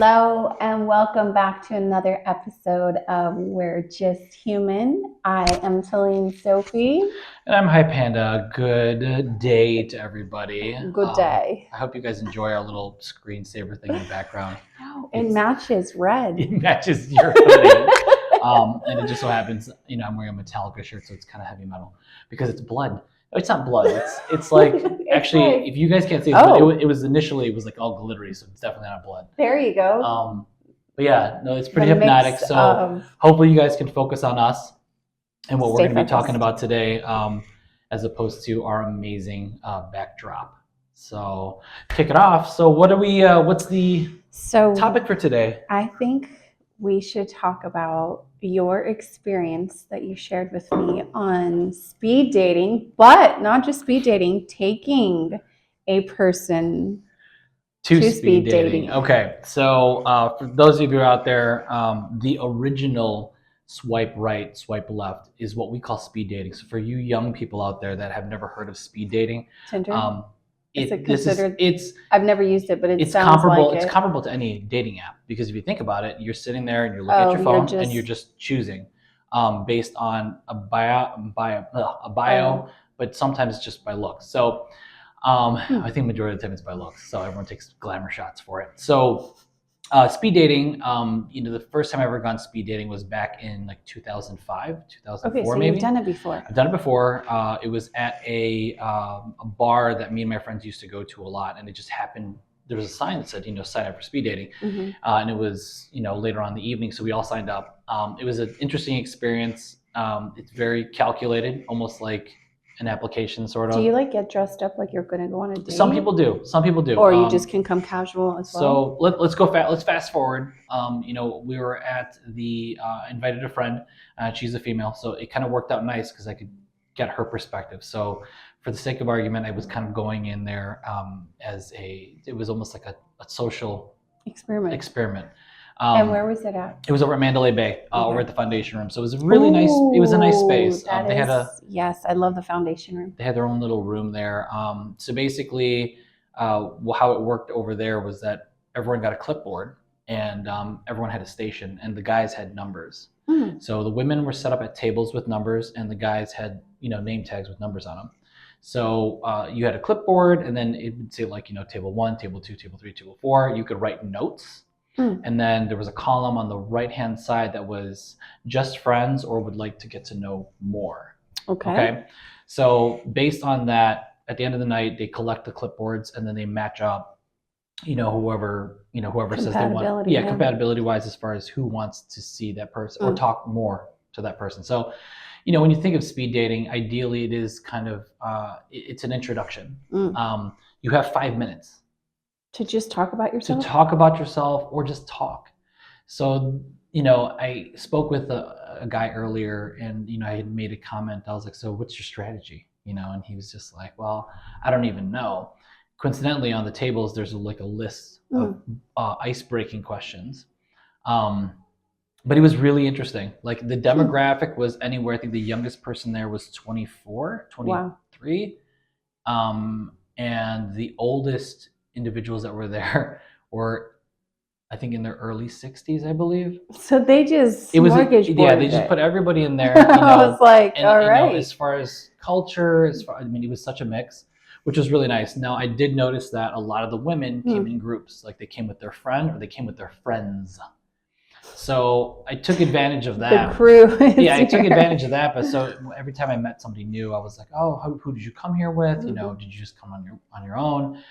Hello and welcome back to another episode of We're Just Human. I am Celine Sophie. And I'm Hi Panda. Good day to everybody. Good day. I hope you guys enjoy our little screensaver thing in the background. No, it matches red. It matches your hoodie. And it just so happens, I'm wearing a Metallica shirt, so it's kind of heavy metal because it's blood. It's not blood. It's like actually, if you guys can't see, it was initially like all glittery, so it's definitely not blood. There you go. But yeah, no, it's pretty hypnotic. So hopefully you guys can focus on us and what we're going to be talking about today, as opposed to our amazing backdrop. So kick it off. So what are we? What's the topic for today? I think we should talk about your experience that you shared with me on speed dating, but not just speed dating, taking a person to speed dating. Okay, so for those of you out there, the original swipe right, swipe left is what we call speed dating. So for you young people out there that have never heard of speed dating, Tinder? It's I've never used it, but it's comparable. It's comparable to any dating app because if you think about it, you're sitting there and you're looking at your phone and you're just choosing based on a bio, but sometimes just by looks. So I think majority of the time it's by looks. So everyone takes glamour shots for it. So speed dating, the first time I ever gone speed dating was back in like 2005, 2004 okay, so maybe. You've done it before. I've done it before. It was at a bar that me and my friends used to go to a lot, and it just happened. There was a sign that said, sign up for speed dating, and it was, later on in the evening, so we all signed up. It was an interesting experience. It's very calculated, almost like an application sort of. Do you get dressed up like you're going to go on a date? Some people do. Or you just can come casual as well. So let's go let's fast forward. We were at the invited a friend. She's a female, so it kind of worked out nice because I could get her perspective. So for the sake of argument, I was kind of going in there it was almost like a social experiment. And where was it at? It was over at Mandalay Bay, over at the Foundation Room. So it was a really nice. It was a nice space. Yes, I love the Foundation Room. They had their own little room there. So basically, how it worked over there was that everyone got a clipboard and everyone had a station, and the guys had numbers. So the women were set up at tables with numbers, and the guys had name tags with numbers on them. So you had a clipboard, and then it would say table 1, table 2, table 3, table 4. You could write notes. And then there was a column on the right-hand side that was just friends or would like to get to know more. Okay. So based on that, at the end of the night, they collect the clipboards and then they match up, whoever says they want. Yeah, compatibility-wise, as far as who wants to see that person or talk more to that person. So, when you think of speed dating, ideally it is kind of it's an introduction. You have 5 minutes. To just talk about yourself? To talk about yourself or just talk. So, I spoke with a guy earlier and, I had made a comment. I was like, so what's your strategy? And he was just like, well, I don't even know. Coincidentally, on the tables, there's a list of ice-breaking questions. But it was really interesting. Like the demographic was anywhere. I think the youngest person there was 24, 23. Wow. And the oldest individuals that were there were, I think, in their early 60s, I believe. So they just they just put everybody in there. I was like, all right. As far as culture, it was such a mix, which was really nice. Now I did notice that a lot of the women came in groups, like they came with their friend or they came with their friends. So I took advantage of that. The crew. I took advantage of that. But so every time I met somebody new, I was like, oh, who did you come here with? Did you just come on your own?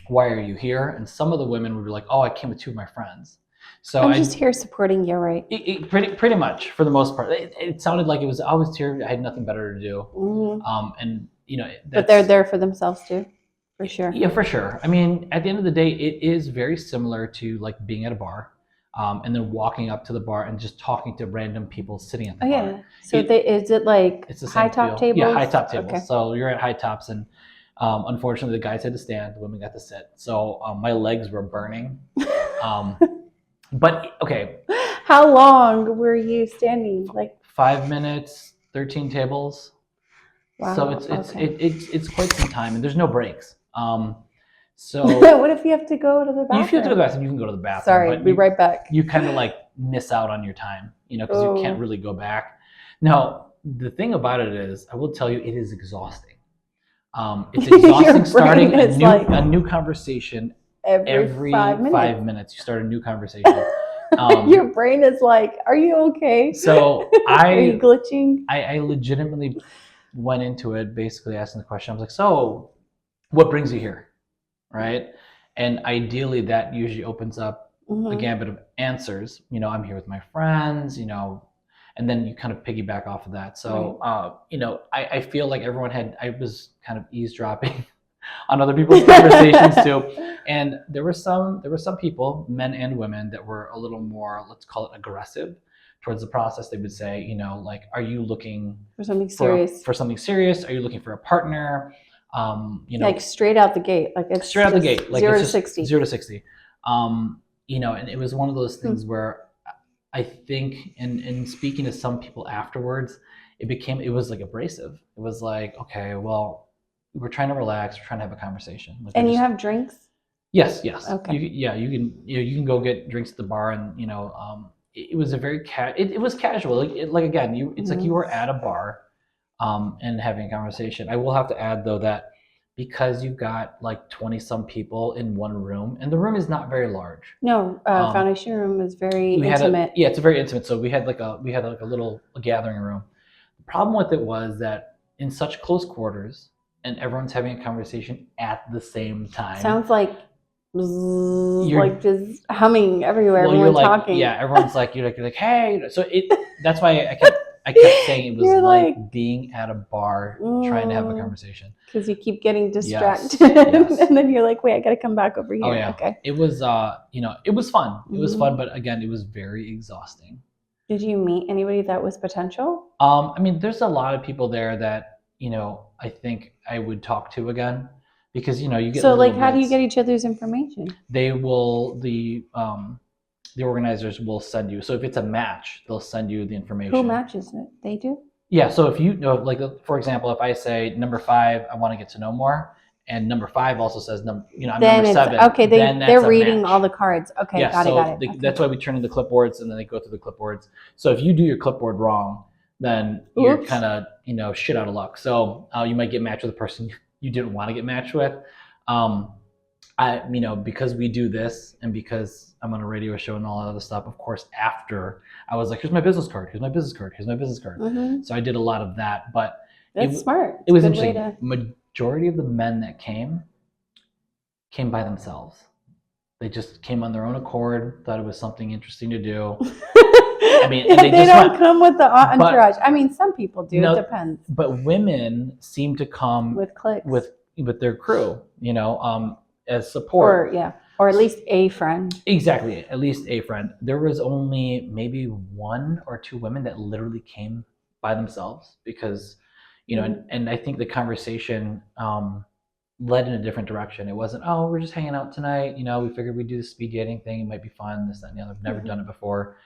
Why are you here? And some of the women would be like, oh, I came with 2 of my friends. So I'm just here supporting you, right? Pretty much, for the most part. It sounded like it was, I was here, I had nothing better to do. But they're there for themselves too, for sure. Yeah, for sure. I mean, at the end of the day, it is very similar to like being at a bar. And then walking up to the bar and just talking to random people sitting at the bar. Yeah. So is it like it's the high top tables? Yeah, high top tables. Okay. So you're at high tops, and unfortunately, the guys had to stand, the women got to sit. So my legs were burning. But okay. How long were you standing? Like 5 minutes, 13 tables. Wow. So it's quite some time, and there's no breaks. So what if you have to go to the bathroom? if you have to go to the bathroom, you can go to the bathroom. Sorry, but be right back. You kind of like miss out on your time, because you can't really go back. Now, the thing about it is, I will tell you, it is exhausting. It's exhausting starting a new conversation every 5 minutes. You start a new conversation. Your brain is like, are you okay? So are you glitching? I legitimately went into it basically asking the question. I was like, so what brings you here? Right? And ideally that usually opens up a gambit of answers. I'm here with my friends, and then you kind of piggyback off of that. So, I feel like I was kind of eavesdropping on other people's conversations too. And there were some people, men and women, that were a little more, let's call it, aggressive towards the process. They would say, like, are you looking for something serious? For something serious? Are you looking for a partner? Like straight out the gate, like it's straight out the gate, like 0 to 60. 0 to 60. And it was one of those things where I think, in speaking to some people afterwards, it was like abrasive. It was like, okay, well, we're trying to relax, we're trying to have a conversation. Like, and you have drinks? Yes. Okay. You can go get drinks at the bar, and it was a very it was casual. Like again, it's like you were at a bar, and having a conversation. I will have to add though that because you've got like 20 some people in one room, and the room is not very large. No, foundation room is very intimate. It's very intimate. So we had like a little gathering room. The problem with it was that in such close quarters, and everyone's having a conversation at the same time. Sounds like like just humming everywhere. Well, everyone's talking. Yeah, everyone's like, you're like, hey. So that's why I kept saying it was like being at a bar trying to have a conversation. Because you keep getting distracted. Yes. And then you're like, wait, I got to come back over here. Oh, yeah. Okay. It was, it was fun. It was fun, but again, it was very exhausting. Did you meet anybody that was potential? I mean, there's a lot of people there that, I think I would talk to again. Because you get so like, how do you get each other's information? They will the organizers will send you. So if it's a match, they'll send you the information. Who matches it? They do. Yeah. So if you know, like for example, if I say number 5, I want to get to know more, and number 5 also says I'm then number 7. Okay, they're reading all the cards. Okay, yeah, got it. Okay. That's why we turn in the clipboards, and then they go through the clipboards. So if you do your clipboard wrong, then you're kind of shit out of luck. So you might get matched with a person you didn't want to get matched with. Because we do this, and because I'm on a radio show and all that other stuff, of course, after I was like, here's my business card, here's my business card, here's my business card. So I did a lot of that, but that's smart. It was interesting. Majority of the men that came by themselves. They just came on their own accord, thought it was something interesting to do. I mean, and they don't come with the entourage. I mean, some people do. It depends. But women seem to come with cliques, with their crew, as support. Or at least a friend. Exactly, at least a friend. There was only maybe 1 or 2 women that literally came by themselves because, and I think the conversation led in a different direction. It wasn't, oh, we're just hanging out tonight. We figured we'd do the speed dating thing. It might be fun, this, that, and the other. I've never done it before.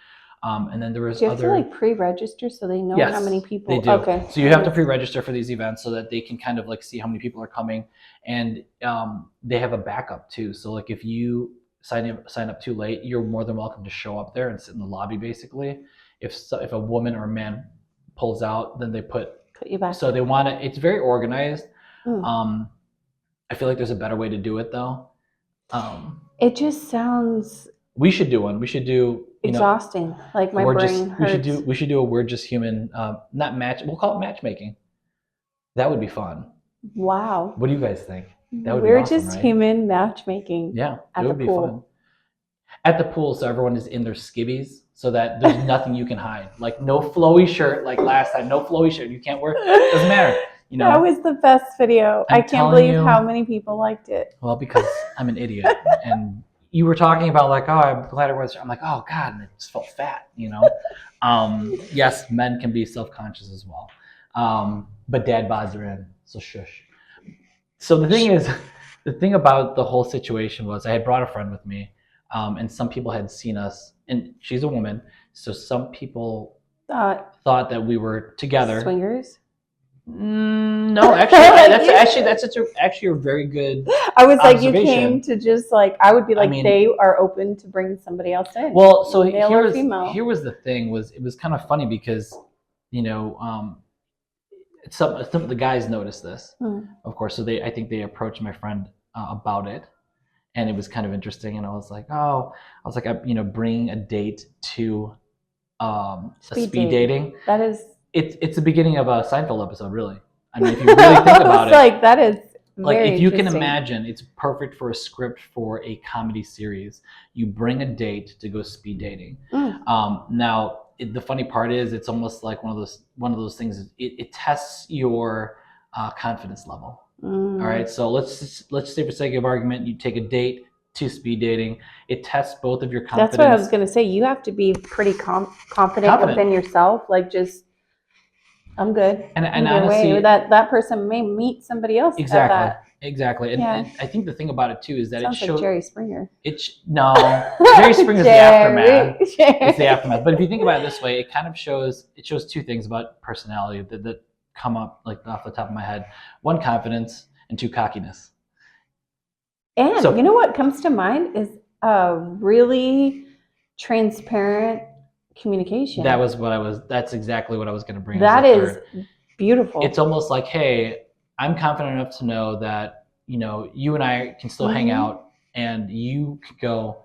And then there was do you have to like pre-register so they know how many people? They do. Okay. So you have to pre-register for these events so that they can kind of like see how many people are coming, and they have a backup too. So like if you sign up too late, you're more than welcome to show up there and sit in the lobby. Basically, if a woman or a man pulls out, then they put you back. So they want it. It's very organized. I feel like there's a better way to do it though. It just sounds. We should do one. We should do. Exhausting. Like my brain hurts. We should do a We're Just Human, not match. We'll call it matchmaking. That would be fun. Wow. What do you guys think? That would We're be awesome, Just right? Human matchmaking. Yeah, at it would the be fun. At the pool, so everyone is in their skivvies, so that there's nothing you can hide. Like no flowy shirt, like last time. No flowy shirt. You can't wear. Doesn't matter. That was the best video. I can't believe how many people liked it. Well, because I'm an idiot and. You were talking about like, oh, I'm glad it was. I'm like, oh God, and it just felt fat, Yes, men can be self-conscious as well, but dad bods are in, so shush. So the thing about the whole situation was, I had brought a friend with me, and some people had seen us, and she's a woman, so some people thought that we were together. Swingers. No, actually, that's actually a very good I was like, you observation. came to just like, I would be like, I mean, they are open to bringing somebody else in. well, so male or female. here was the thing, it was kind of funny because, you know, some of the guys noticed this, of course. So I think they approached my friend about it, and it was kind of interesting. And I was like, you know, bringing a date to a speed dating. That is, it's the beginning of a Seinfeld episode, really. I mean, if you really think about it, like that is like very if you can interesting. imagine, it's perfect for a script for a comedy series. You bring a date to go speed dating. Now, the funny part is, it's almost like one of those things. It tests your confidence level. All right, so let's say, for sake of argument, you take a date to speed dating. It tests both of your confidence. That's what I was going to say. You have to be pretty confident within yourself. Like, just, I'm good. And honestly, way. Or that person may meet somebody else. Exactly. And I think the thing about it too is that sounds like Jerry Springer. No, Jerry Springer is the aftermath. It's the aftermath. But if you think about it this way, it kind of shows two things about personality that come up like off the top of my head. One, confidence, and two, cockiness. And you know what comes to mind is a really transparent communication. That's exactly what I was going to bring. That is beautiful. It's almost like, hey, I'm confident enough to know that, you know, you and I can still hang out, and you could go,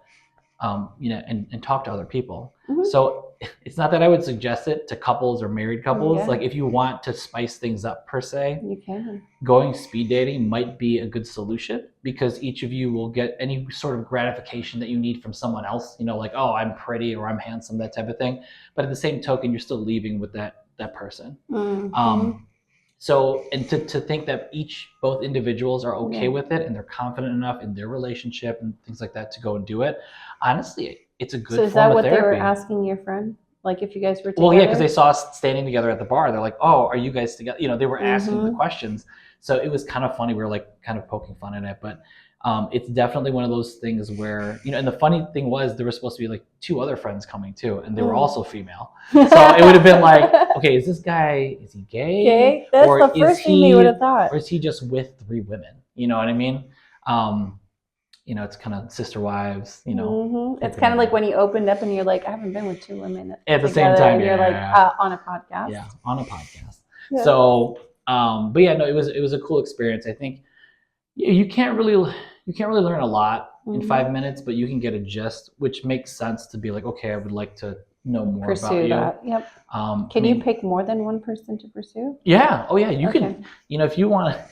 you know, and talk to other people. So it's not that I would suggest it to couples or married couples. Like, if you want to spice things up per se, you can. Going speed dating might be a good solution, because each of you will get any sort of gratification that you need from someone else. You know, like, oh, I'm pretty or I'm handsome, that type of thing. But at the same token, you're still leaving with that person. So, and to think that both individuals are okay with it, and they're confident enough in their relationship and things like that to go and do it, honestly, it's a good form of therapy. So is that what they were asking your friend? Like, if you guys were together? Well, yeah, because they saw us standing together at the bar. They're like, oh, are you guys together? You know, they were asking the questions. So it was kind of funny. We were like kind of poking fun at it. But it's definitely one of those things where, you know, and the funny thing was, there were supposed to be like 2 other friends coming too, and they were also female. So it would have been like, okay, is this guy, is he gay? That's the first thing they would have thought. Or is he just with 3 women? You know what I mean? You know, it's kind of sister wives, you know. It's kind of like when you opened up and you're like, I haven't been with 2 women at the same time. And you're like, on a podcast. Yeah, on a podcast. Yeah. So, but yeah, no, it was a cool experience. I think you can't really learn a lot in 5 minutes, but you can get a gist, which makes sense to be like, okay, I would like to know more about you. That. Yep. Can you pick more than one person to pursue? Yeah. Oh yeah, you can. You know, if you want to.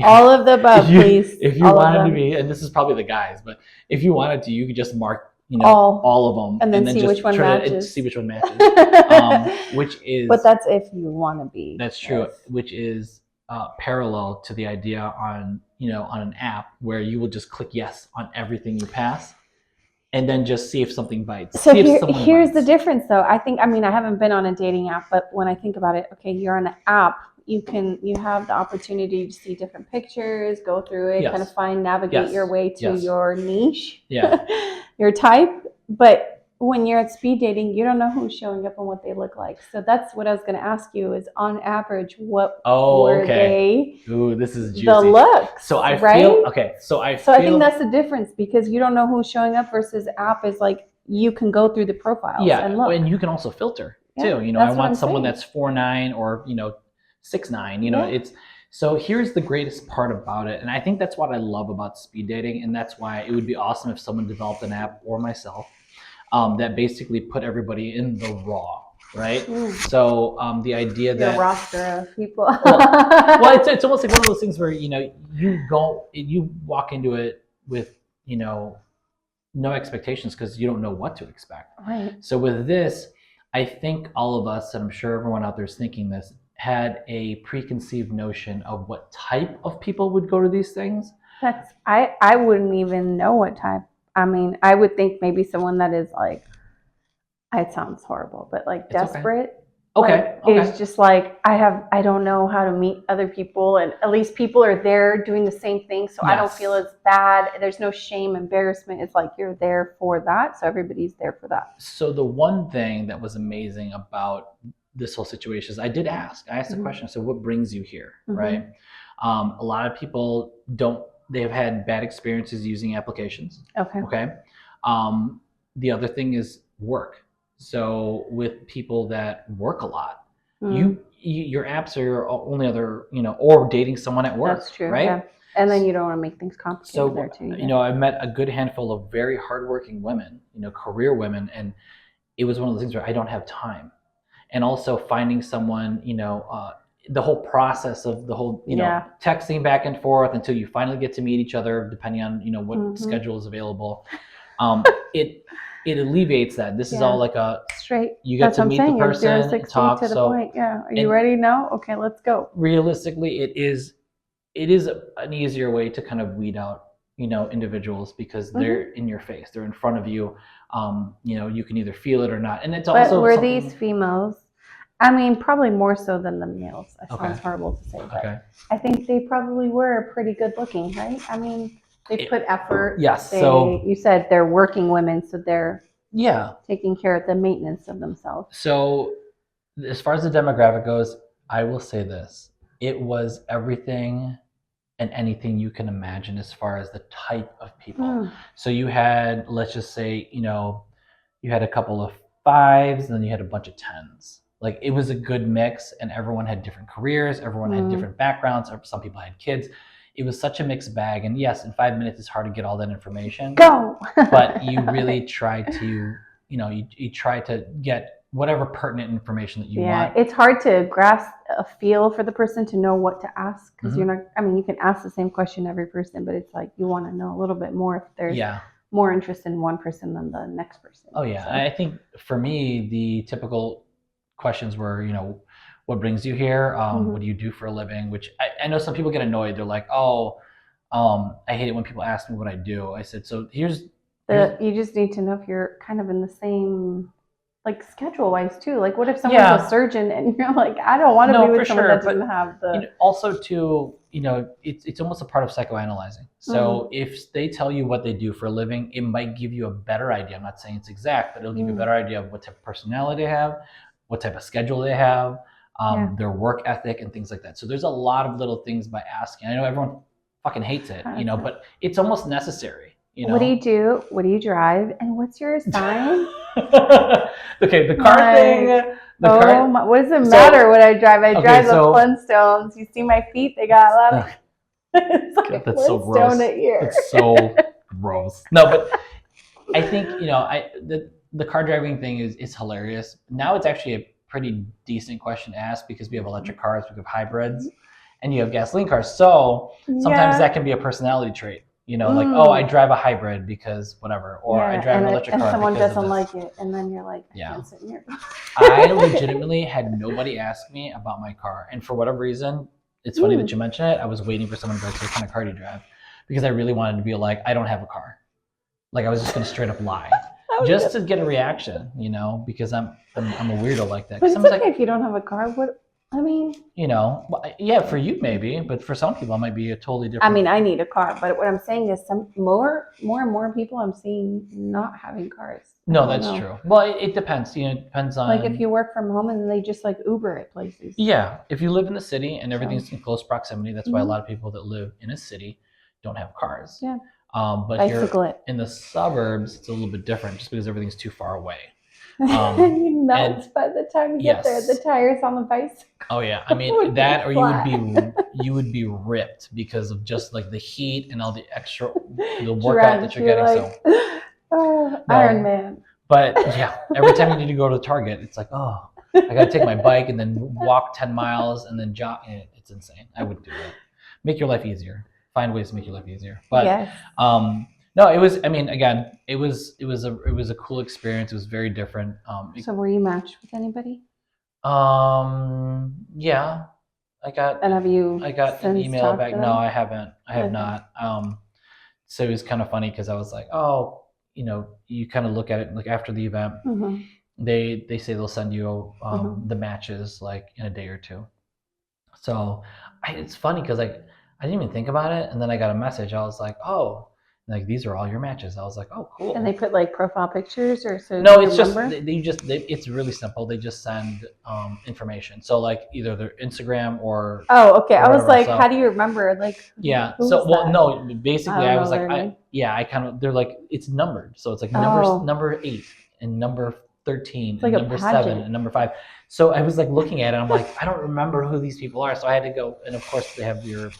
All of the above, please. If you wanted to be, and this is probably the guys, but if you wanted to, you could just mark, you know, all of them, and then see which one matches. See which one matches. Which is. But that's if you want to be. That's true. Yes. Which is parallel to the idea on an app where you will just click yes on everything you pass, and then just see if something bites. So here's the difference, though. I haven't been on a dating app, but when I think about it, okay, you're on an app. You have the opportunity to see different pictures, go through it, kind of navigate your way to your niche, your type. But when you're at speed dating, you don't know who's showing up and what they look like. So that's what I was going to ask you: is on average, what were they? Ooh, this is juicy. The looks. So I feel okay. So I think that's the difference, because you don't know who's showing up versus app is like you can go through the profiles and look, and you can also filter too. You know, I want someone that's 4'9" or 6'9", you know, it's, so here's the greatest part about it. And I think that's what I love about speed dating. And that's why it would be awesome if someone developed an app, or myself, that basically put everybody in the raw, right? So the idea that your roster of people. well, it's almost like one of those things where, you know, you walk into it with, you know, no expectations, because you don't know what to expect. Right. So with this, I think all of us, and I'm sure everyone out there is thinking this, had a preconceived notion of what type of people would go to these things. I wouldn't even know what type. I mean, I would think maybe someone that is like, it sounds horrible, but like desperate. Okay. It's just like, I don't know how to meet other people, and at least people are there doing the same thing, so I don't feel as bad. There's no shame, embarrassment. It's like you're there for that, so everybody's there for that. So the one thing that was amazing about this whole situation is I did ask. I asked the question. I said, "What brings you here?" Right. A lot of people don't. They've had bad experiences using applications. Okay. Okay. The other thing is work. So with people that work a lot, your apps are your only other, or dating someone at work. That's true. Right. Yeah. And then you don't want to make things complicated So there too. I met a good handful of very hardworking women, career women, and it was one of those things where I don't have time. And also finding someone, the whole process of the whole, texting back and forth until you finally get to meet each other, depending on, what schedule is available. It alleviates that. This is all like a straight. You get to meet the person, and talk. To the point. Yeah. Are you ready now? Okay, let's go. Realistically, it is an easier way to kind of weed out, individuals because they're in your face, they're in front of you. You can either feel it or not. And it's also. But were these females? I mean, probably more so than the males. That sounds horrible to say, but I think they probably were pretty good looking, right? I mean, they put effort. Yes. So you said they're working women, so they're taking care of the maintenance of themselves. So as far as the demographic goes, I will say this: it was everything and anything you can imagine as far as the type of people. So you had, let's just say, you had a couple of 5s, and then you had a bunch of 10s. Like, it was a good mix, and everyone had different careers, everyone had different backgrounds, some people had kids. It was such a mixed bag, and yes, in 5 minutes it's hard to get all that information. But you really try to, you try to get whatever pertinent information that you want. It's hard to grasp a feel for the person to know what to ask, because you're not, I mean, you can ask the same question to every person, but it's like you want to know a little bit more if there's more interest in one person than the next person. Oh yeah. So. I think for me, the typical questions were, what brings you here? What do you do for a living? Which I know some people get annoyed. They're like, I hate it when people ask me what I do. I said, so here's you just need to know if you're kind of in the same, like, schedule wise too. Like, what if someone's a surgeon and you're like, I don't want to be with someone that doesn't have the. Also too, it's almost a part of psychoanalyzing. So if they tell you what they do for a living, it might give you a better idea. I'm not saying it's exact, but it'll give you a better idea of what type of personality they have, what type of schedule they have, their work ethic and things like that. So there's a lot of little things by asking. I know everyone fucking hates it, but it's almost necessary. What do you do? What do you drive? And what's your sign? Okay, the car thing. What does it matter what I drive? I drive the Flintstones. You see my feet? They got a lot of. It's like that's so gross. It's so gross. No, but I think the car driving thing is hilarious. Now it's actually a pretty decent question to ask because we have electric cars, we have hybrids, and you have gasoline cars. So sometimes that can be a personality trait. Like, I drive a hybrid because whatever, or I drive an electric car. And someone doesn't like it, and then you're like, I can't sit in your car. I legitimately had nobody ask me about my car, and for whatever reason, it's funny that you mention it. I was waiting for someone to go, so what kind of car do you drive? Because I really wanted to be like, I don't have a car. Like, I was just gonna straight up lie, just to get a reaction, because I'm a weirdo like that. But it's okay if you don't have a car. What? I mean, for you maybe, but for some people it might be a totally different. I mean, I need a car, but what I'm saying is more and more people I'm seeing not having cars. No, that's true. Well, it depends. It depends on. Like, if you work from home and they just like Uber at places. Yeah, if you live in the city and everything's in close proximity, that's why a lot of people that live in a city don't have cars. Yeah. But bicycle here in the suburbs, it's a little bit different, just because everything's too far away. You melt by the time you get there. The tires on the bicycle. Oh yeah, I mean that, or you would be ripped because of just like the heat and all the extra workout that you're getting. Iron Man. But yeah, every time you need to go to the Target, it's like, I got to take my bike and then walk 10 miles and then jog. It's insane. I wouldn't do that. Make your life easier. Find ways to make your life easier. But no, it was. I mean, again, it was a cool experience. It was very different. So were you matched with anybody? Yeah, I got. And have you? I got an email back. No, I haven't. I have not. So it was kind of funny because I was like, you kind of look at it like after the event, they say they'll send you the matches like in a day or two. So it's funny because like I didn't even think about it, and then I got a message. I was like, like, these are all your matches. I was like, oh, cool. And they put like profile pictures or so? No, it's just it's really simple. They just send information. So like either their Instagram or oh, okay. or I was like, so, how do you remember? Like, yeah. who So was well, that? no, basically I was like, really. I kind of they're like it's numbered. So it's like Oh. number 8 and number 13 It's and like a number pageant. 7 and number 5. So I was like looking at it. I'm like, I don't remember who these people are. So I had to go, and of course they have your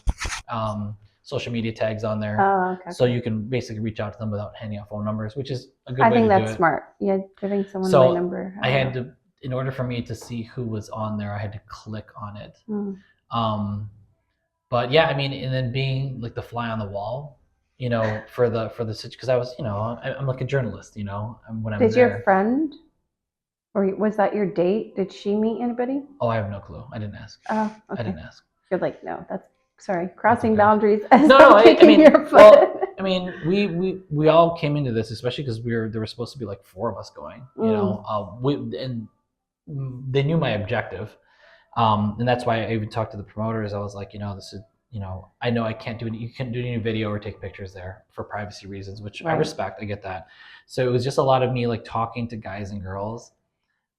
social media tags on there. Oh, okay. So you can basically reach out to them without handing out phone numbers, which is a good I way think to do that's it. smart. Yeah, giving someone So my number. I had to, in order for me to see who was on there, I had to click on it. But yeah, I mean, and then being like the fly on the wall, you know, for the because I was, you know, I'm like a journalist, you know, when I'm Did there. your friend, or was that your date? Did she meet anybody? Oh, I have no clue. I didn't ask. Oh, okay. I didn't ask. You're like, no, that's sorry, crossing okay. boundaries. No, I mean, your foot. well, I mean, we all came into this, especially because there were supposed to be like 4 of us going, you know, and they knew my objective, and that's why I even talked to the promoters. I was like, you know, this is, you know I can't do any, you can't do any video or take pictures there for privacy reasons, which I respect. I get that. So it was just a lot of me like talking to guys and girls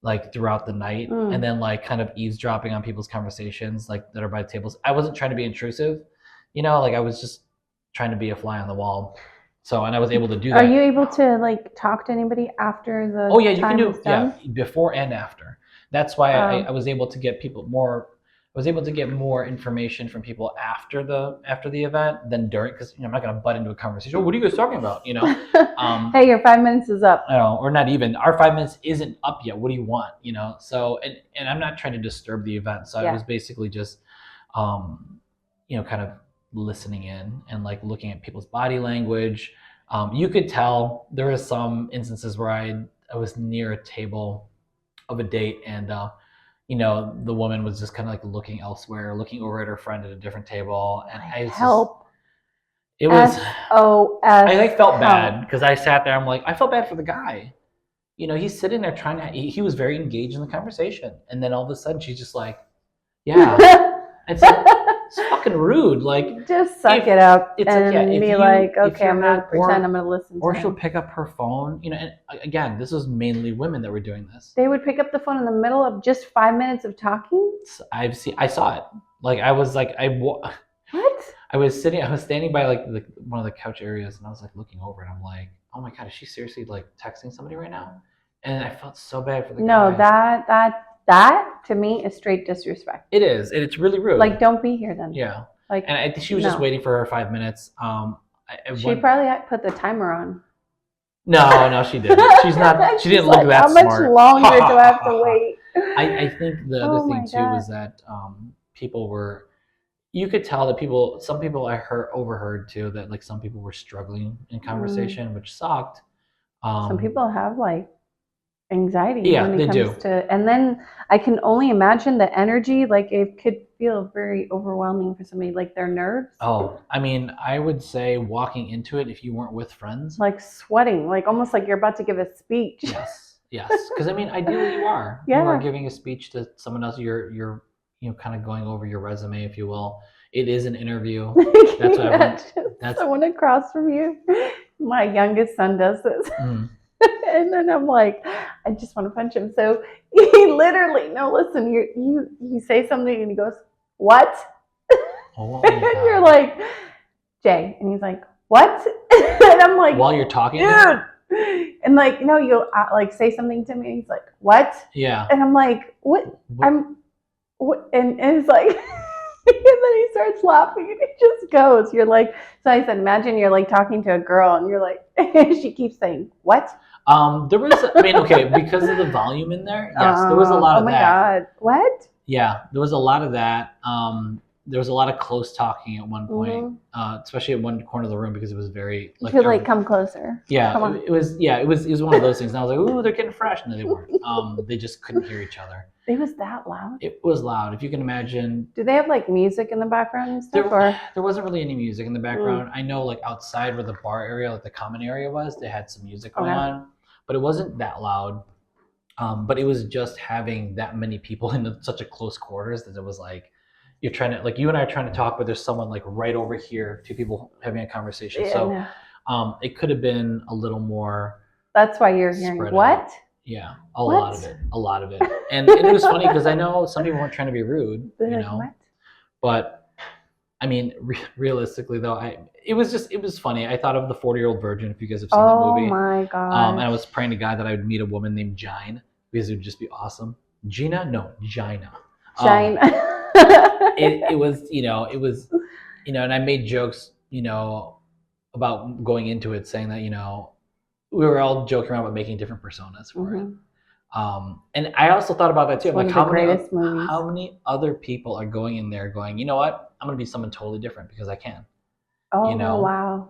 like throughout the night, and then like kind of eavesdropping on people's conversations like that are by the tables. I wasn't trying to be intrusive, you know, like I was just trying to be a fly on the wall. So, and I was able to do that. Are you able to like talk to anybody after the? Oh yeah, you can do before and after. That's why I was able to get people more. I was able to get more information from people after the event than during, because I'm not going to butt into a conversation. Oh, what are you guys talking about? You know, hey, your 5 minutes is up. No, or not even. Our 5 minutes isn't up yet. What do you want? You know. So and I'm not trying to disturb the event. So I was basically just, kind of listening in and like looking at people's body language. You could tell there were some instances where I was near a table of a date, and the woman was just kind of like looking elsewhere, looking over at her friend at a different table, and I felt bad because I sat there. I'm like, I felt bad for the guy. You know, he's sitting there he was very engaged in the conversation, and then all of a sudden she's just like, yeah, it's fucking rude. Like, just suck it up and be like, okay, I'm gonna pretend I'm gonna listen. Or she'll pick up her phone. You know, and again, this was mainly women that were doing this. They would pick up the phone in the middle of just 5 minutes of talking. I saw it. Like I was like, what? I was standing by like one of the couch areas, and I was like looking over, and I'm like, oh my god, is she seriously like texting somebody right now? And I felt so bad for the guy. No, that to me is straight disrespect. It is, and it's really rude. Like, don't be here then. Yeah. Like, and I think she was just waiting for her 5 minutes. She probably had put the timer on. No, she didn't. She's not. She didn't look that smart. How much longer do I have to wait? I think the other thing too was that people were. You could tell that some people I overheard too, that like some people were struggling in conversation, which sucked. Some people have like anxiety. Yeah, when it comes to, and then I can only imagine the energy. Like it could feel very overwhelming for somebody, like their nerves. Oh, I mean, I would say walking into it, if you weren't with friends, like sweating, like almost like you're about to give a speech. Yes, because I mean, ideally you are. Yeah. You are giving a speech to someone else. You're kind of going over your resume, if you will. It is an interview. That's what that's someone across from you. My youngest son does this. And then I'm like, I just want to punch him. So he literally, listen, you say something and he goes, what? Oh, and you're like, Jay. And he's like, what? And I'm like, while you're talking, dude. And like, you'll like say something to me. And he's like, what? Yeah. And I'm like, what? What? And it's like, and then he starts laughing and it just goes. You're like, so I said, imagine you're like talking to a girl and you're like, she keeps saying, what? There was, because of the volume in there, yes, there was a lot of that. Oh my God, what? Yeah, there was a lot of that. There was a lot of close talking at one point, especially at one corner of the room, because it was very like. You could come closer. Yeah, it was one of those things. And I was like, ooh, they're getting fresh. No, they weren't. They just couldn't hear each other. It was that loud? It was loud. If you can imagine. Do they have like music in the background and stuff? There wasn't really any music in the background. I know like outside where the bar area, like the common area was, they had some music going on, but it wasn't that loud. But it was just having that many people in such a close quarters that it was like, you're trying to, like, you and I are trying to talk, but there's someone like right over here, 2 people having a conversation. So It could have been a little more. That's why you're hearing spread what? out. Yeah, What? a lot of it. And it was funny because I know some people weren't trying to be rude, They're you like, know, what? but I mean, realistically though, it was funny. I thought of the 40-Year-Old Virgin, if you guys have seen that Oh movie. my gosh. And I was praying to God that I would meet a woman named Jine because it would just be awesome. Gina? No, Gina. Shine. It was, and I made jokes, about going into it, saying that, we were all joking around about making different personas for it. And I also thought about that too. It's I'm one like, of the greatest movies. how many other people are going in there going, you know what? I'm going to be someone totally different because I can. Oh, wow.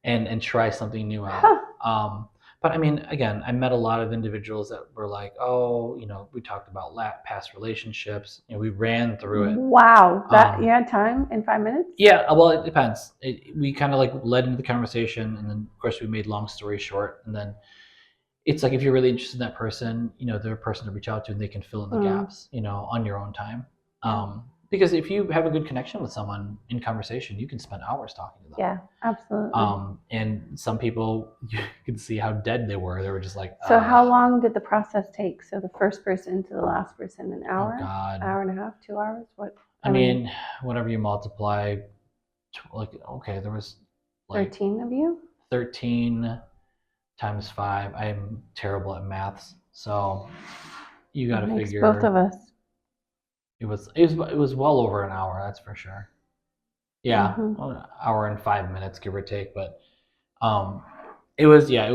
And try something new out. Huh. But I mean, again, I met a lot of individuals that were like, oh, we talked about past relationships. We ran through it. Wow. That you had time in 5 minutes? Yeah, well, it depends. We kind of like led into the conversation, and then of course we made long story short, and then it's like if you're really interested in that person, they're a person to reach out to, and they can fill in the gaps, on your own time. Because if you have a good connection with someone in conversation, you can spend hours talking to them. Yeah, absolutely. And some people, you could see how dead they were. They were just like. So how long did the process take? So the first person to the last person, an hour? Oh God. Hour and a half, 2 hours? What? I mean, whatever you multiply, there was like 13 of you? 13 times 5. I'm terrible at maths, so you got to figure. Both of us. It was well over an hour, that's for sure. Yeah, well, an hour and 5 minutes, give or take. But it was it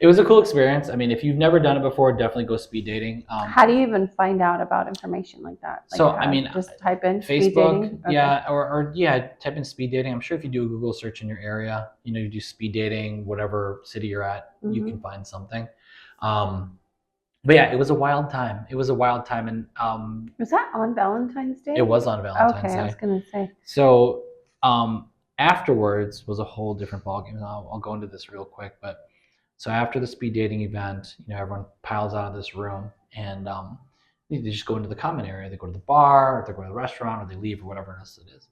was a cool experience. I mean, if you've never done it before, definitely go speed dating. How do you even find out about information like that? So I mean, just type in Facebook, speed dating? Okay. yeah, or type in speed dating. I'm sure if you do a Google search in your area, you do speed dating, whatever city you're at, you can find something. But yeah, it was a wild time. It was a wild time, and was that on Valentine's Day? It was on Valentine's Day. Okay, I was gonna say. So afterwards was a whole different ballgame. I'll go into this real quick, but so after the speed dating event, everyone piles out of this room, and they just go into the common area. They go to the bar, or they go to the restaurant, or they leave, or whatever else it is.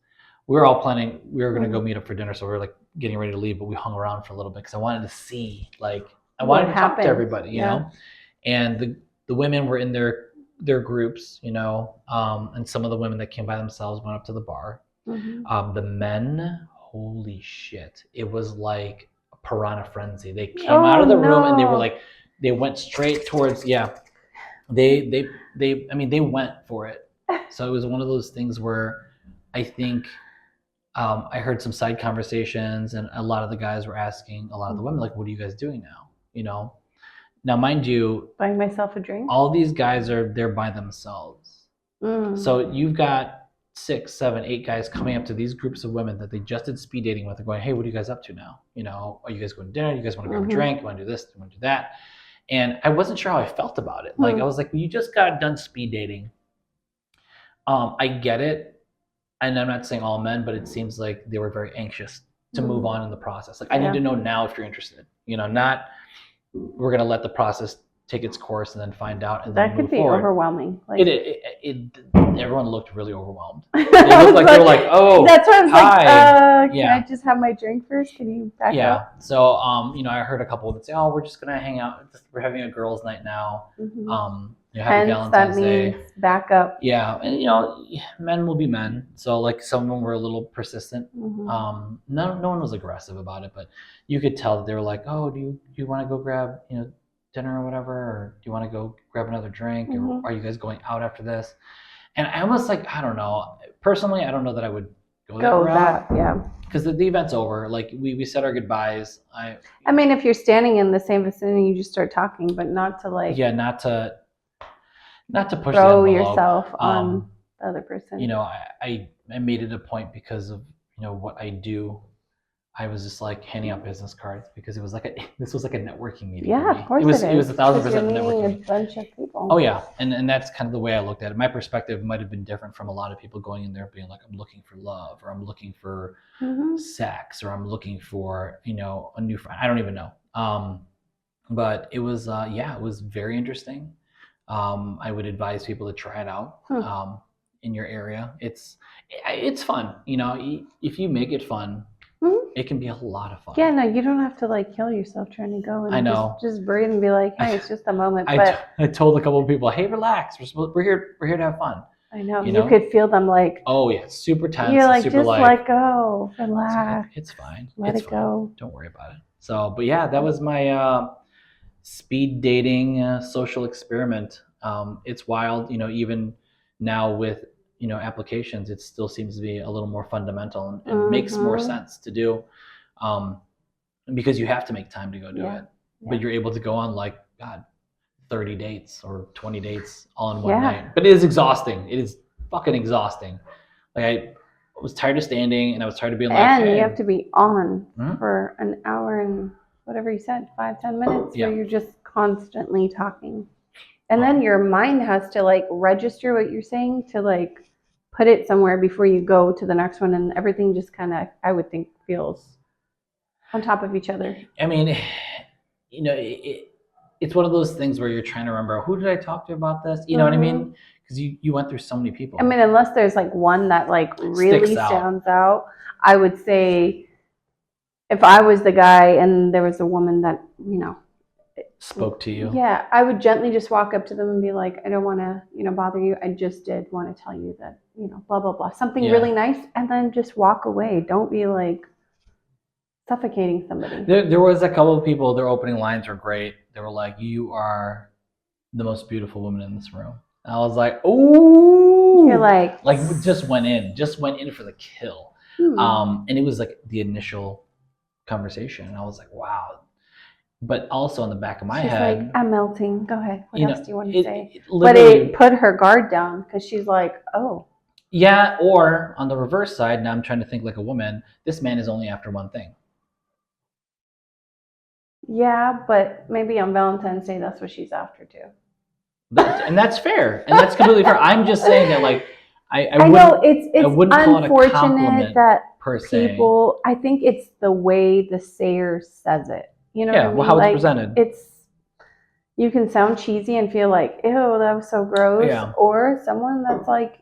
We were all planning. We were going to go meet up for dinner, so we were like getting ready to leave, but we hung around for a little bit because I wanted to see, I wanted to talk to everybody, you know. And the women were in their groups, and some of the women that came by themselves went up to the bar. The men, holy shit, it was like a piranha frenzy. They came out of the room and they were like, they went straight towards, they went for it. So it was one of those things where I think I heard some side conversations, and a lot of the guys were asking a lot of the women, like, what are you guys doing now? Now, mind you, buying myself a drink. All these guys are there by themselves. So you've got 6, 7, 8 guys coming up to these groups of women that they just did speed dating with and going, hey, what are you guys up to now? Are you guys going to dinner? You guys want to grab a drink? You want to do this? You want to do that? And I wasn't sure how I felt about it. I was like, well, you just got done speed dating. I get it. And I'm not saying all men, but it seems like they were very anxious to move on in the process. I need to know now if you're interested. Not we're going to let the process take its course and then find out. And that could be overwhelming. Everyone looked really overwhelmed. They looked like they were like, oh, that's why I was hi. Can I just have my drink first? Can you back up? So, I heard a couple that say, oh, we're just going to hang out. We're having a girls' night now. Happy Valentine's Day. Back up. Yeah. And, men will be men. So, some of them were a little persistent. No one was aggressive about it, but you could tell that they were like, oh, do you want to go grab, dinner or whatever? Or do you want to go grab another drink? Or are you guys going out after this? And I almost I don't know. Personally, I don't know that I would go that route. Because the event's over. We said our goodbyes. I mean, if you're standing in the same vicinity, you just start talking, but not to not to push throw the envelope. yourself on the other person. I made it a point because of what I do. I was just handing out business cards because it was this was like a networking meeting. Yeah, of course it was 1,000% networking. A bunch of people. Oh yeah, and that's kind of the way I looked at it. My perspective might have been different from a lot of people going in there being like, I'm looking for love, or I'm looking for sex, or I'm looking for a new friend. I don't even know. But it was it was very interesting. I would advise people to try it out in your area. It's fun. If you make it fun, It can be a lot of fun. Yeah, no, you don't have to like kill yourself trying to go and I know. just breathe and be like, hey, it's just a moment. I told a couple of people, hey, relax. We're here to have fun. I know. You could feel them like, oh yeah, super tense. You're like, super just let go, relax. It's fine. Let it's it fine. go. Don't worry about it. So, but yeah, that was my speed dating social experiment. It's wild, even now with applications, it still seems to be a little more fundamental and makes more sense to do, because you have to make time to go do it. But you're able to go on like 30 dates or 20 dates all in one night. But it is exhausting. It is fucking exhausting. Like I was tired of standing and I was tired of being like, and you have to be on for an hour and whatever you said, 5-10 minutes, where you're just constantly talking. And then your mind has to like register what you're saying to like put it somewhere before you go to the next one, and everything just kind of, I would think, feels on top of each other. I mean, it's one of those things where you're trying to remember, who did I talk to about this? You know what I mean? Because you went through so many people. I mean, unless there's like one that like really stands out, I would say if I was the guy and there was a woman that, spoke to you. Yeah, I would gently just walk up to them and be like, I don't want to, bother you. I just did want to tell you that, blah, blah, blah. Something really nice, and then just walk away. Don't be like suffocating somebody. There was a couple of people, their opening lines were great. They were like, you are the most beautiful woman in this room. And I was like, ooh. You're like just went in for the kill. And it was like the initial conversation. And I was like, wow. But also in the back of my head, like, I'm melting. Go ahead. What else do you want to say? But it put her guard down because she's like, oh. Yeah, or on the reverse side, now I'm trying to think like a woman, this man is only after one thing. Yeah, but maybe on Valentine's Day, that's what she's after too. And that's fair. And that's completely fair. I'm just saying that, like, I know it's unfortunate that people, I think it's the way the sayer says it. You know what I mean? Well, how it's presented. You can sound cheesy and feel like, ew, that was so gross. Yeah. Or someone that's like,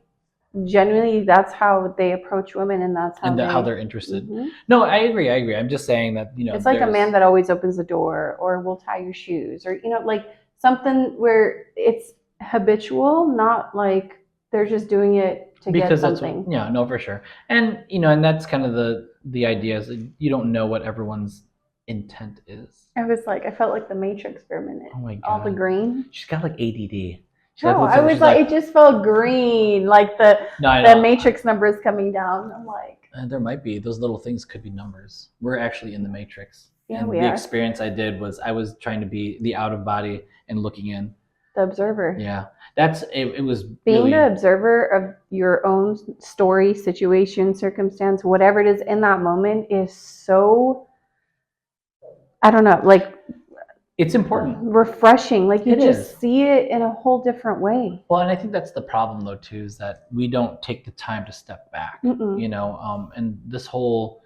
genuinely, that's how they approach women, and that's how they're interested. No, I agree. I'm just saying that, it's like a man that always opens the door, or will tie your shoes, or like something where it's habitual, not like they're just doing it to get something. No, for sure. And and that's kind of the idea, is that you don't know what everyone's intent is. I felt like the Matrix for a minute. Oh my God. All the green. She's got like ADD. No, I was like, it just felt green, like the Matrix numbers coming down. I'm like, there might be, those little things could be numbers. We're actually in the Matrix. Yeah, and the experience I did was I was trying to be the out of body and looking in. The observer. Yeah, it was being really the observer of your own story, situation, circumstance, whatever it is in that moment is so, I don't know, like, it's important, refreshing. Like you just see it in a whole different way. Well, and I think that's the problem though too, is that we don't take the time to step back. And this whole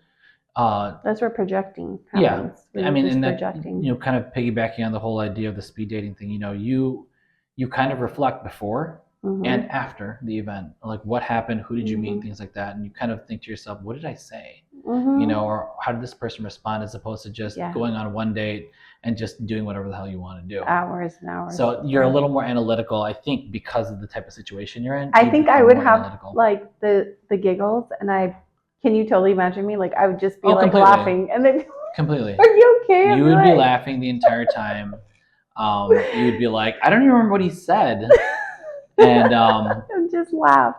that's where projecting happens. I mean, and that, kind of piggybacking on the whole idea of the speed dating thing, you kind of reflect before and after the event, like what happened, who did you meet, things like that, and you kind of think to yourself, what did I say, or how did this person respond, as opposed to just going on one date and just doing whatever the hell you want to do. Hours and hours. So you're a little more analytical, I think, because of the type of situation you're in. I think I would have like the giggles, and can you totally imagine me? Like I would just be like completely. Laughing, and then completely. Are you okay? You would be laughing the entire time. You would be like, I don't even remember what he said, and just laugh.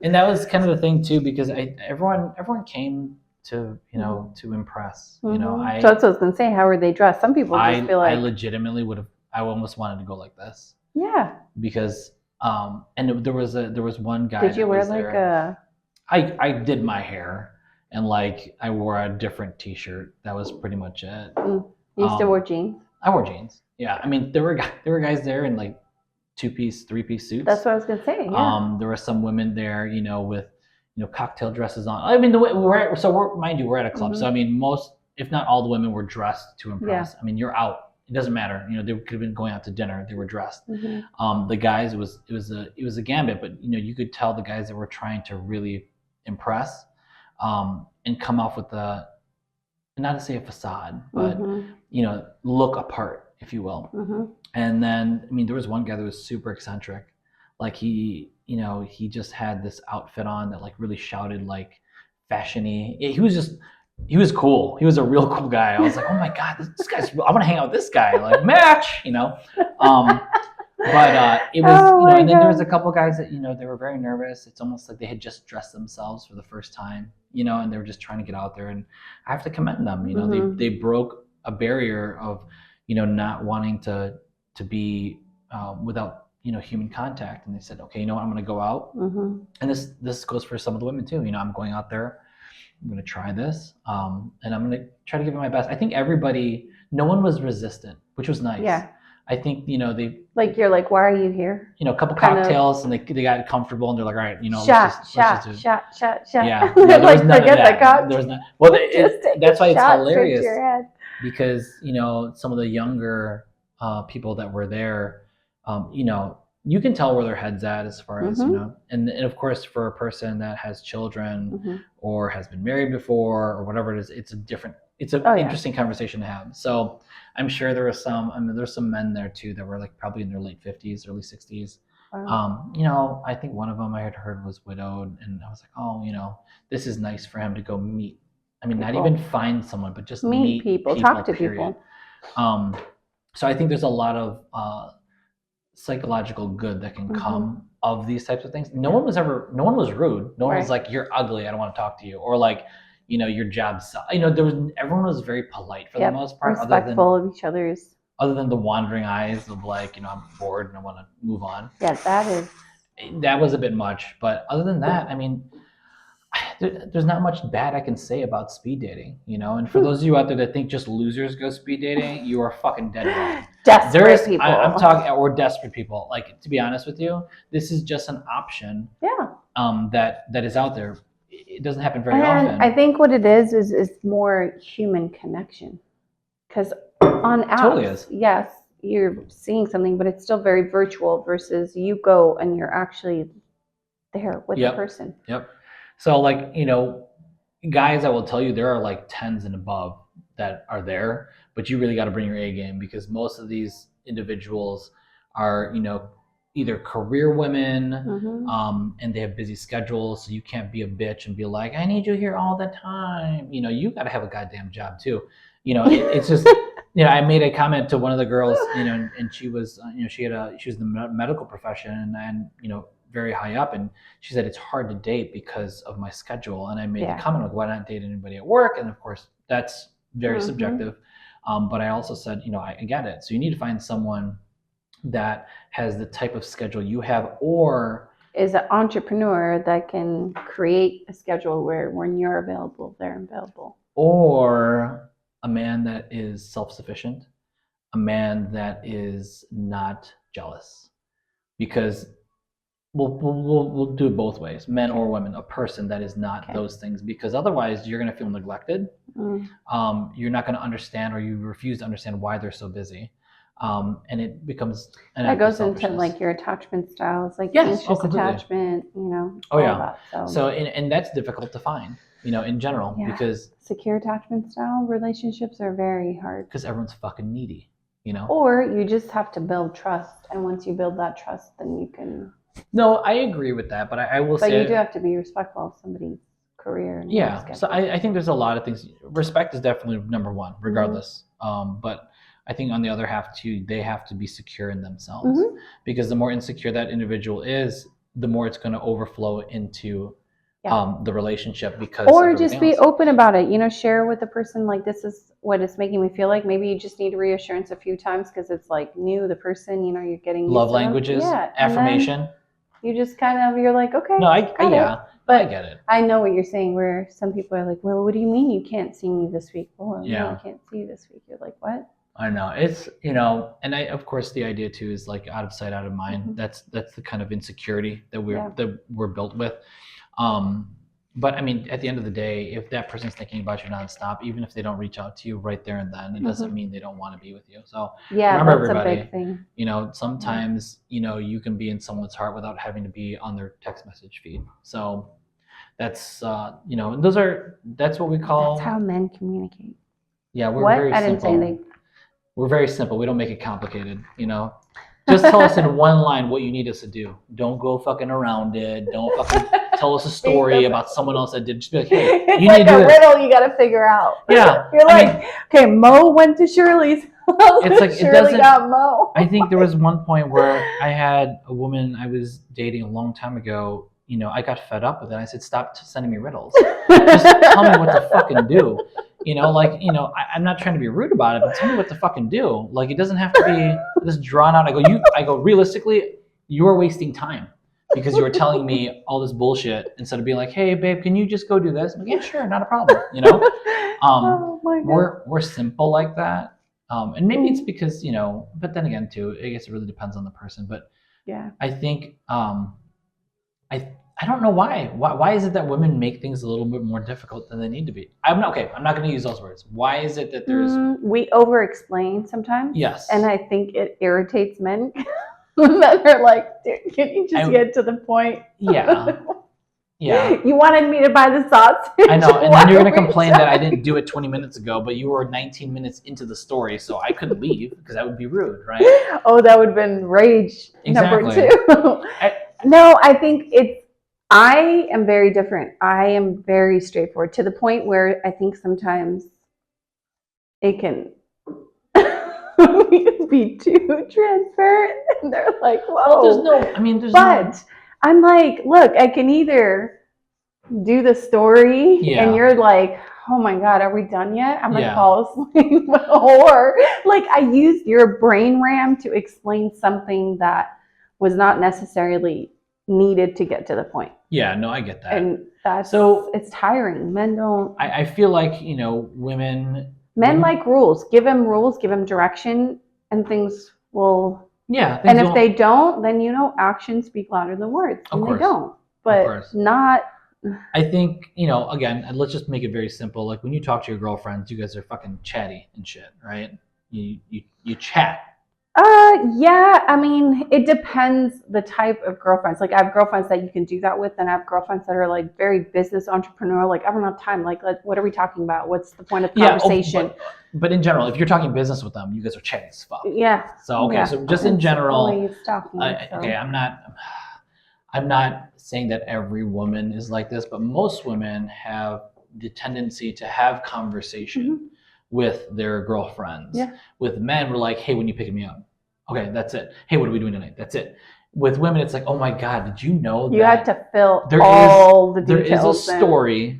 And that was kind of the thing too, because everyone came to to impress. So that's what I was gonna say. How are they dressed? Some people just feel like I legitimately would have. I almost wanted to go like this. Yeah. Because and there was one guy. Did you wear like a? I did my hair, and like I wore a different T-shirt. That was pretty much it. You still wore jeans? I wore jeans. Yeah, I mean there were guys there in like 2-piece, 3-piece suits. That's what I was gonna say. Yeah. There were some women there, with cocktail dresses on. I mean, the way mind you, we're at a club, so I mean, most, if not all, the women were dressed to impress. Yeah. I mean, you're out; it doesn't matter. They could have been going out to dinner; they were dressed. The guys, it was a gambit, but you could tell the guys that were trying to really impress and come off with not to say a facade, but look apart, if you will. And then, I mean, there was one guy that was super eccentric. Like he just had this outfit on that like really shouted like fashion-y. He was cool. He was a real cool guy. I was like, oh my God, this guy's, I want to hang out with this guy, like match, But it was, and then there was a couple guys that, they were very nervous. It's almost like they had just dressed themselves for the first time, and they were just trying to get out there. And I have to commend them. They broke a barrier of, not wanting to be without, human contact. And they said, okay, you know what, I'm going to go out. And this goes for some of the women too. I'm going out there. I'm going to try this, and I'm going to try to give it my best. I think no one was resistant, which was nice. Yeah. I think, they like, you're like, why are you here? A couple cocktails, and they got comfortable, and they're like, all right, shot. Yeah. Like, forget the cocktail. There was not. Well, that's why it's hilarious, because some of the younger people that were there, you can tell where their head's at as far as and of course for a person that has children or has been married before or whatever it is, it's an interesting conversation to have. So I'm sure there's some men there too that were like probably in their late 50s, early 60s. Wow. I think one of them I had heard was widowed, and I was like, oh, this is nice for him to go meet. I mean, not even find someone, but just meet people, talk to people. So I think there's a lot of psychological good that can come of these types of things. No one was rude. No one was like, you're ugly, I don't want to talk to you, or like, your job sucks. Everyone was very polite for the most part, respectful of each other's. Other than the wandering eyes of like, I'm bored and I want to move on. Yeah, that was a bit much. But other than that, I mean, there's not much bad I can say about speed dating, And for those of you out there that think just losers go speed dating, you are fucking dead wrong. Desperate people. I'm talking, or desperate people. Like, to be honest with you, this is just an option. Yeah. That is out there. It doesn't happen very often. I think what it is more human connection. Because on apps, totally is. Yes, you're seeing something, but it's still very virtual versus you go and you're actually there with the person. Yep. So like, guys, I will tell you, there are like 10s and above that are there, but you really got to bring your A game, because most of these individuals are, either career women, and they have busy schedules, so you can't be a bitch and be like, I need you here all the time. You got to have a goddamn job too. It's just, I made a comment to one of the girls, and she was, she was in the medical profession and very high up, and she said it's hard to date because of my schedule. And I made the comment, like, why not date anybody at work? And of course that's very subjective, but I also said, I get it. So you need to find someone that has the type of schedule you have, or is an entrepreneur that can create a schedule where when you're available, they're available, or a man that is self-sufficient, a man that is not jealous, because we'll do it both ways, men or women, a person that is not those things, because otherwise you're going to feel neglected. You're not going to understand, or you refuse to understand why they're so busy. And it becomes that goes into like your attachment styles, like anxious attachment, all that. So and that's difficult to find, in general, because secure attachment style relationships are very hard because everyone's fucking needy, or you just have to build trust, and once you build that trust, then you can. No, I agree with that, but I will say... But you do have to be respectful of somebody's career. And so I think there's a lot of things. Respect is definitely number one, regardless. But I think on the other half, too, they have to be secure in themselves. Because the more insecure that individual is, the more it's going to overflow into the relationship. Or just be open about it. Share with the person, like, this is what it's making me feel like. Maybe you just need reassurance a few times because it's like new, the person, you're getting... Love languages, affirmation. You just you're like, okay. No, I get it. I know what you're saying, where some people are like, well, what do you mean you can't see me this week? Oh, no, I can't see you this week. You're like, what? I know. It's, and of course the idea too is like out of sight, out of mind. That's the kind of insecurity that we're built with. But I mean, at the end of the day, if that person's thinking about you nonstop, even if they don't reach out to you right there and then, it doesn't mean they don't want to be with you. So remember, everybody, a big thing. Sometimes, you can be in someone's heart without having to be on their text message feed. So That's and that's what we call. That's how men communicate. Yeah, we're What? very I didn't say simple. anything. We're very simple. We don't make it complicated. Just tell us in one line what you need us to do. Don't go fucking around it. Don't fucking tell us a story about someone else that did. Just be like, hey, It's you like need to do a this. riddle you got to figure out. Yeah, You're like, okay, Mo went to Shirley's house. It's like, it Shirley doesn't- got Mo. I think there was one point where I had a woman I was dating a long time ago. I got fed up with it. I said, stop sending me riddles. Just tell me what to fucking do. I'm not trying to be rude about it, but tell me what to fucking do. Like, it doesn't have to be this drawn out. I go, realistically, you're wasting time because you were telling me all this bullshit instead of being like, hey, babe, can you just go do this? I'm like, yeah, sure, not a problem. Oh my God. We're simple like that. And maybe it's because, but then again, too, I guess it really depends on the person. But yeah, I think, I don't know why. Why is it that women make things a little bit more difficult than they need to be? I'm not going to use those words. Why is it that there's we over-explain sometimes. Yes. And I think it irritates men. Men are like, dude, can you just get to the point? Yeah. Yeah. You wanted me to buy the sausage. I know, and then you're going to complain that I didn't do it 20 minutes ago, but you were 19 minutes into the story, so I couldn't leave because that would be rude, right? Oh, that would have been rage number Exactly. 2. No, I think I am very different. I am very straightforward to the point where I think sometimes it can be too transparent. And they're like, whoa. But I'm like, look, I can either do the story and you're like, oh my God, are we done yet? I'm going to fall asleep. Or like I used your brain RAM to explain something that was not necessarily needed to get to the point. Yeah, no, I get that. And that's it's tiring. Men don't. I feel like, women like rules. Give them rules, give them direction, and things will. Yeah. And if they don't, then actions speak louder than words. And they don't. But not. I think, again, let's just make it very simple. Like when you talk to your girlfriends, you guys are fucking chatty and shit, right? You chat. Yeah, I mean, it depends the type of girlfriends. Like I have girlfriends that you can do that with, and I have girlfriends that are like very business entrepreneurial. Like I don't have time. Like what are we talking about? What's the point of conversation? But in general, if you're talking business with them, you guys are chatty as fuck. Yeah. So so just in general, okay, I'm not saying that every woman is like this, but most women have the tendency to have conversation with their girlfriends. Yeah. With men, we're like, hey, when you picking me up? Okay, that's it. Hey, what are we doing tonight? That's it. With women, it's like, oh my God, did you know that you had to fill all the details? There is a story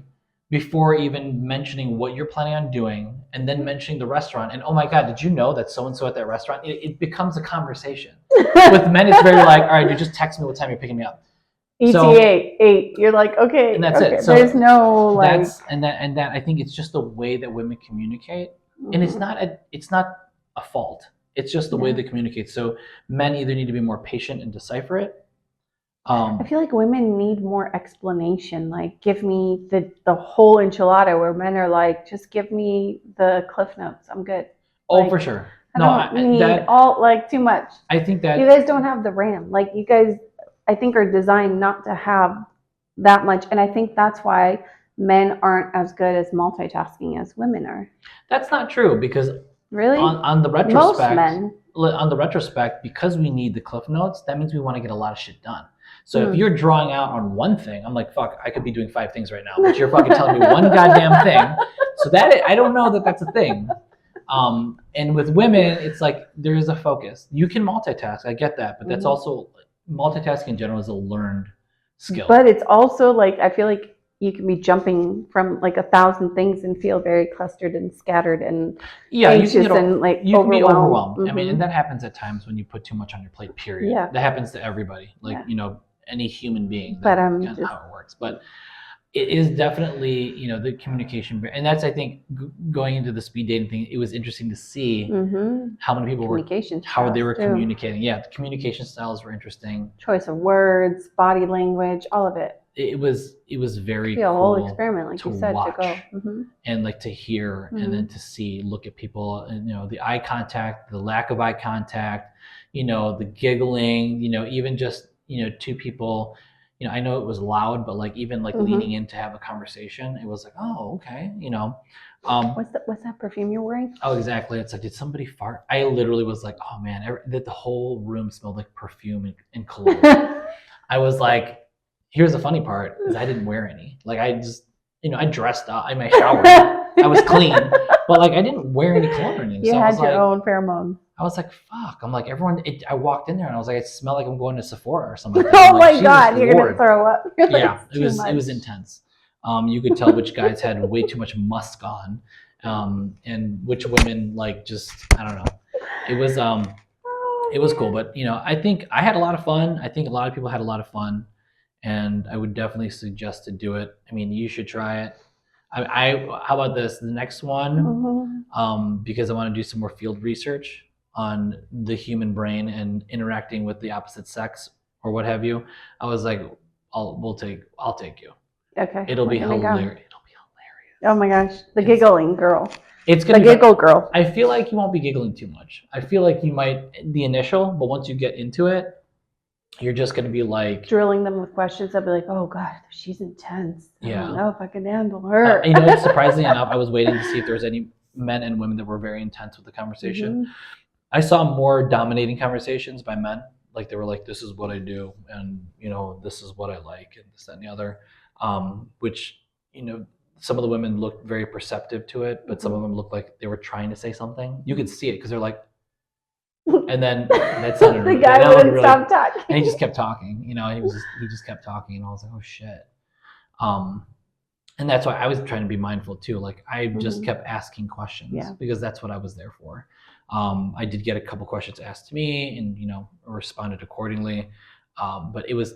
before even mentioning what you're planning on doing, and then mentioning the restaurant. And oh my God, did you know that so-and-so at that restaurant? It becomes a conversation. With men, it's very like, all right, you just text me what time you're picking me up. ETA 8. You're like, okay, and that's it. So there's no like that I think it's just the way that women communicate, and it's not a fault. It's just the way they communicate. So men either need to be more patient and decipher it. I feel like women need more explanation. Like, give me the whole enchilada. Where men are like, just give me the Cliff Notes. I'm good. Oh, like, for sure. I don't need too much. I think that you guys don't have the RAM. Like you guys, I think are designed not to have that much, and I think that's why men aren't as good as multitasking as women are. That's not true because really on the retrospect, most men. On the retrospect, because we need the Cliff Notes, that means we want to get a lot of shit done. So if you're drawing out on one thing, I'm like, fuck, I could be doing 5 things right now, but you're fucking telling me one goddamn thing. So I don't know that that's a thing. And with women, it's like there is a focus. You can multitask, I get that, but that's also multitasking in general is a learned skill. But it's also like I feel like you can be jumping from like 1,000 things and feel very clustered and scattered and anxious and like you can be overwhelmed. I mean, and that happens at times when you put too much on your plate. Period. Yeah. That happens to everybody. Like any human being. But that's how it works. But it is definitely the communication, and that's I think going into the speed dating thing. It was interesting to see how many people how they were communicating. Yeah, the communication styles were interesting. Choice of words, body language, all of it. It was very cool. A whole experiment, like you said, watch, to go and like to hear, and then to see, look at people, and the eye contact, the lack of eye contact, the giggling, even just 2 people, you know, I know it was loud, but like even like Mhm. leaning in to have a conversation, it was like, oh, okay, you know. What's that perfume you're wearing? Oh, exactly. It's like, did somebody fart? I literally was like, oh man, the whole room smelled like perfume and cologne. I was like, here's the funny part is I didn't wear any. Like I just, you know, I dressed up in my shower. I was clean, but like I didn't wear any cologne or anything. You so had I was your like, own pheromone. I was like, fuck. I'm like, everyone, I walked in there and I was like, I smell like I'm going to Sephora or something like that. Oh like, my God, you're Lord. gonna throw up. Yeah, it was intense. You could tell which guys had way too much musk on, and which women like just, I don't know. It was cool, but you know, I think I had a lot of fun. I think a lot of people had a lot of fun, and I would definitely suggest to do it. I mean, you should try it. How about this? The next one, because I want to do some more field research on the human brain and interacting with the opposite sex or what have you. I was like, I'll take you. Okay. It'll be hilarious. Go. It'll be hilarious. Oh my gosh, the giggling girl. It's gonna be giggle girl. I feel like you won't be giggling too much. I feel like you might the initial, but once you get into it, you're just gonna be like drilling them with questions. I'll be like, oh God, she's intense. I don't know if I can handle her. You know, surprisingly enough, I was waiting to see if there was any men and women that were very intense with the conversation. I saw more dominating conversations by men. Like they were like, this is what I do, and you know, this is what I like, and this, that, and the other. Which, you know, some of the women looked very perceptive to it, but some of them looked like they were trying to say something. You could see it because they're like, and then that sounded the guy wouldn't stop talking. And he just kept talking. You know, he just kept talking, and I was like, oh shit. And that's why I was trying to be mindful too. Like I just kept asking questions because that's what I was there for. I did get a couple questions asked to me, and you know, responded accordingly. But it was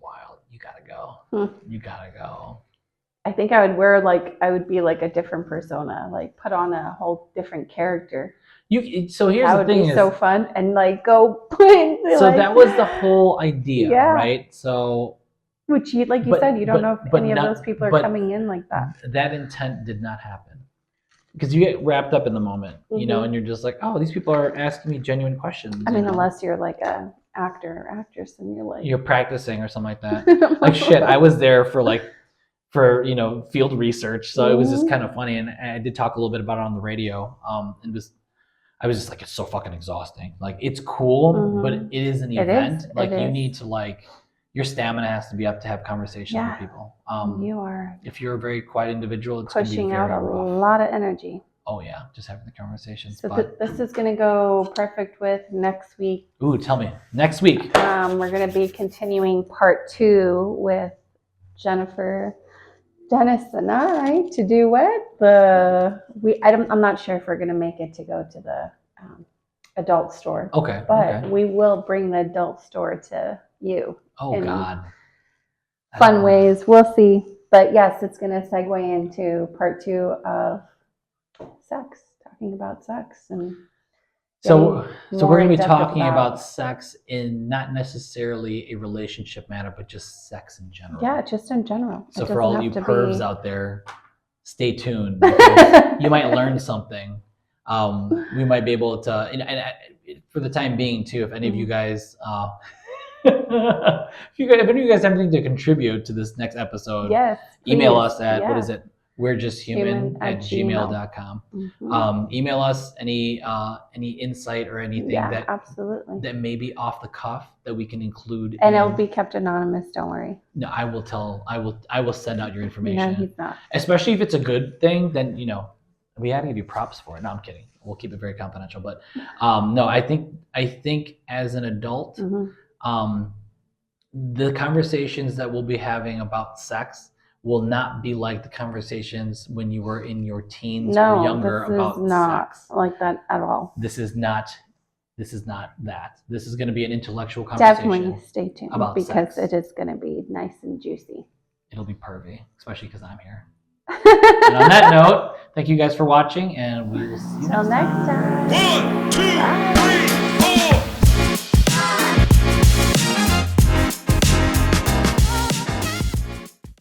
wild. You gotta go. You gotta go. I think I would be like a different persona, like put on a whole different character. So here's the thing: that would be so fun, and like go. So that was the whole idea, right? So, which you said, you don't know if any of those people are coming in like that. That intent did not happen because you get wrapped up in the moment, you know, and you're just like, oh, these people are asking me genuine questions. I mean, unless you're like a actor or actress, and you're practicing or something like that. Like shit, I was there for you know, field research, so it was just kind of funny, and I did talk a little bit about it on the radio. I was just like, it's so fucking exhausting. Like it's cool, but it is an event. Like you need to your stamina has to be up to have conversations with people. You are. If you're a very quiet individual, it's pushing out a lot of energy. Oh yeah, just having the conversations. So this is going to go perfect with next week. Ooh, tell me. Next week. We're going to be continuing part 2 with Jennifer, Dennis, and I to do what? I'm not sure if we're going to make it to go to the adult store. Okay. But we will bring the adult store to you. Oh God. Fun ways. We'll see. But yes, it's going to segue into part 2 of sex, talking about sex. And so we're going to be talking about sex in not necessarily a relationship matter, but just sex in general. Yeah, just in general. So for all you pervs out there, stay tuned because you might learn something. We might be able to, and for the time being too, if any of you guys, if any of you guys have anything to contribute to this next episode, email us at what is it? We're just human at gmail.com. Email us any insight or anything that may be off the cuff that we can include. And it'll be kept anonymous, don't worry. No, I will send out your information. No, he's not. Especially if it's a good thing, then you know, we have to give you props for it. No, I'm kidding. We'll keep it very confidential. But no, I think as an adult, the conversations that we'll be having about sex will not be like the conversations when you were in your teens or younger about sex. No, this is not like that at all. This is not that. This is going to be an intellectual conversation. Definitely stay tuned because it is going to be nice and juicy. It'll be pervy, especially because I'm here. And on that note, thank you guys for watching, and we will see you next time. 1, 2,